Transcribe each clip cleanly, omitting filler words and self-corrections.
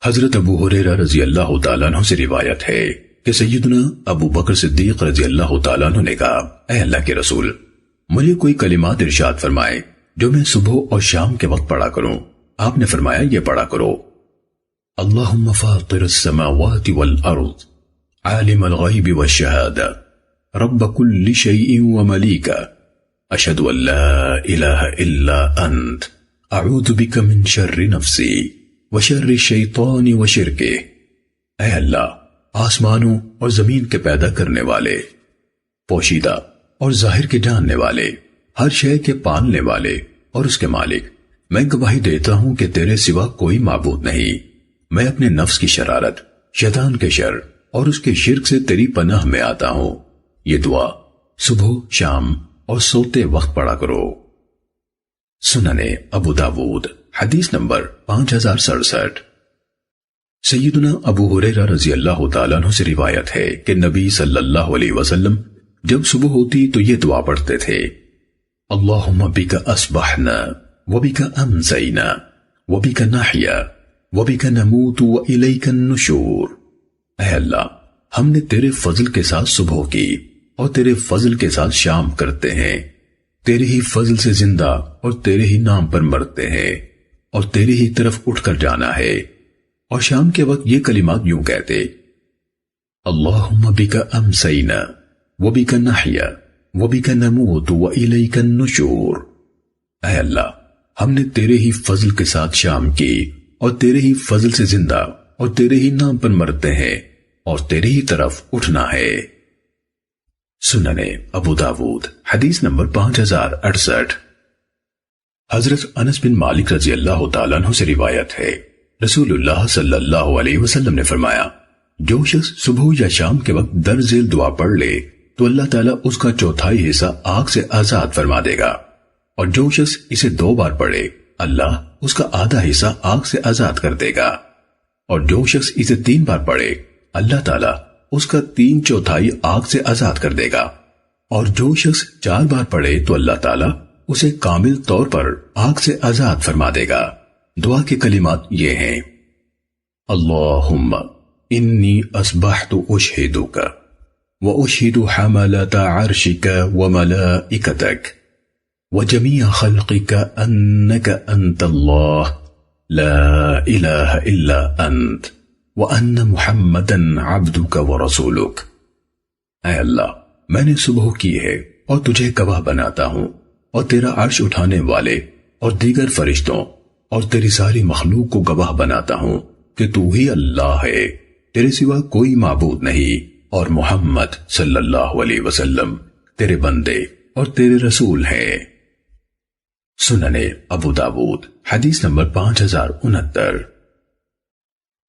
حضرت ابو ہریرہ رضی اللہ تعالیٰ عنہ سے روایت ہے کہ سیدنا ابو بکر صدیق رضی اللہ تعالیٰ عنہ نے کہا، اے اللہ کے رسول، مجھے کوئی کلمات ارشاد فرمائے جو میں صبح اور شام کے وقت پڑھا کروں۔ آپ نے فرمایا، یہ پڑھا کرو: اللہم فاطر السماوات والارض عالم الغیب والشہادہ رب کل شیء وملیکہ اشہد ان لا الہ الا انت اعوذ بک من شر نفسی وشر الشیطان وشرکہ۔ اے اللہ، آسمانوں اور زمین کے پیدا کرنے والے، پوشیدہ اور ظاہر کے جاننے والے، ہر شے کے پالنے والے اور اس کے مالک، میں گواہی دیتا ہوں کہ تیرے سوا کوئی معبود نہیں۔ میں اپنے نفس کی شرارت، شیطان کے شر اور اس کے شرک سے تیری پناہ میں آتا ہوں۔ یہ دعا صبح، شام اور سوتے وقت پڑھا کرو۔ سننے ابو داود حدیث نمبر 5067۔ سیدنا ابو ہریرہ رضی اللہ تعالیٰ عنہ سے روایت ہے کہ نبی صلی اللہ علیہ وسلم جب صبح ہوتی تو یہ دعا پڑھتے تھے: اللہم بک اصبحنا وبک امسینا وبک نحیا وبک نموت والیک النشور۔ اے اللہ، ہم نے تیرے فضل کے ساتھ صبح کی اور تیرے فضل کے ساتھ شام کرتے ہیں، تیرے ہی فضل سے زندہ اور تیرے ہی نام پر مرتے ہیں، اور تیرے ہی طرف اٹھ کر جانا ہے۔ اور شام کے وقت یہ کلمات یوں کہتے: اللہم بک امسینا وبک نحیا وبک نموت والیک النشور۔ اے اللہ، ہم نے تیرے ہی فضل کے ساتھ شام کی اور تیرے ہی فضل سے زندہ اور تیرے ہی نام پر مرتے ہیں، اور تیرے ہی طرف اٹھنا ہے۔ سننے ابو داود حدیث نمبر 5068۔ حضرت انس بن مالک رضی اللہ تعالیٰ عنہ سے روایت ہے، رسول اللہ صلی اللہ علیہ وسلم نے فرمایا، جو شخص صبح یا شام کے وقت درذیل دعا پڑھ لے تو اللہ تعالیٰ اس کا چوتھائی حصہ آگ سے آزاد فرما دے گا، اور جو شخص اسے 2 بار پڑھے اللہ اس کا آدھا حصہ آگ سے آزاد کر دے گا، اور جو شخص اسے 3 بار پڑھے اللہ تعالیٰ اس کا 3/4 آگ سے آزاد کر دے گا، اور جو شخص 4 بار پڑھے تو اللہ تعالیٰ اسے کامل طور پر آگ سے آزاد فرما دے گا۔ دعا کے کلمات یہ ہیں: اللہم انی اصبحت اشہدک واشہد حملۃ عرشک وملائکتک وجمیع خلقک انک انت اللہ لا الہ الا انت وان محمدا عبدک ورسولک۔ اے اللہ، میں نے صبح کی ہے اور تجھے گواہ بناتا ہوں، اور تیرا عرش اٹھانے والے اور دیگر فرشتوں اور تیری ساری مخلوق کو گواہ بناتا ہوں کہ تو ہی اللہ ہے، تیرے سوا کوئی معبود نہیں، اور محمد صلی اللہ علیہ وسلم تیرے بندے اور تیرے رسول ہیں۔ سننے ابو داود حدیث نمبر 5069۔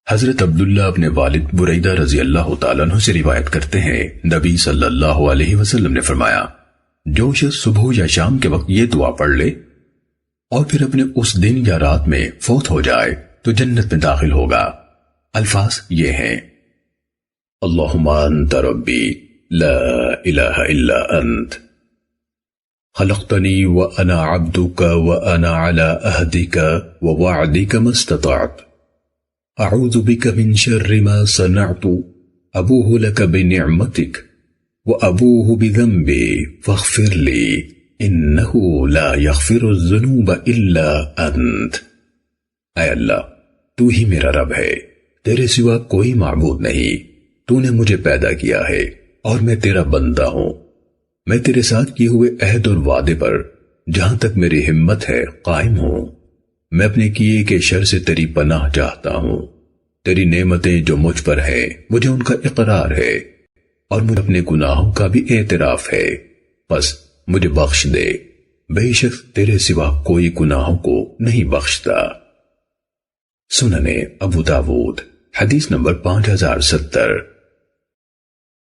حضرت عبداللہ اپنے والد بریدہ رضی اللہ تعالیٰ عنہ سے روایت کرتے ہیں، نبی صلی اللہ علیہ وسلم نے فرمایا، جو شخص صبح یا شام کے وقت یہ دعا پڑھ لے اور پھر اپنے اس دن یا رات میں فوت ہو جائے تو جنت میں داخل ہوگا۔ الفاظ یہ ہیں: اللہم انت ربی لا الہ الا انت خلقتنی وانا عبدک وانا علی عہدک ووعدک ما استطعت اعوذ بک من شر ما صنعت ابوء لک بنعمتک وابوء بذنبی فاغفر لی انہ لا یغفر الذنوب الا انت۔ اے اللہ، تو ہی میرا رب ہے، تیرے سوا کوئی معبود نہیں، تو نے مجھے پیدا کیا ہے اور میں تیرا بندہ ہوں، میں تیرے ساتھ کیے ہوئے عہد اور وعدے پر جہاں تک میری ہمت ہے قائم ہوں، میں اپنے کیے کے شر سے تیری پناہ چاہتا ہوں، تیری نعمتیں جو مجھ پر ہیں مجھے ان کا اقرار ہے، اور مجھے اپنے گناہوں کا بھی اعتراف ہے، بس مجھے بخش دے، بے شک تیرے سوا کوئی گناہوں کو نہیں بخشتا۔ سننے ابو داود حدیث نمبر 5070۔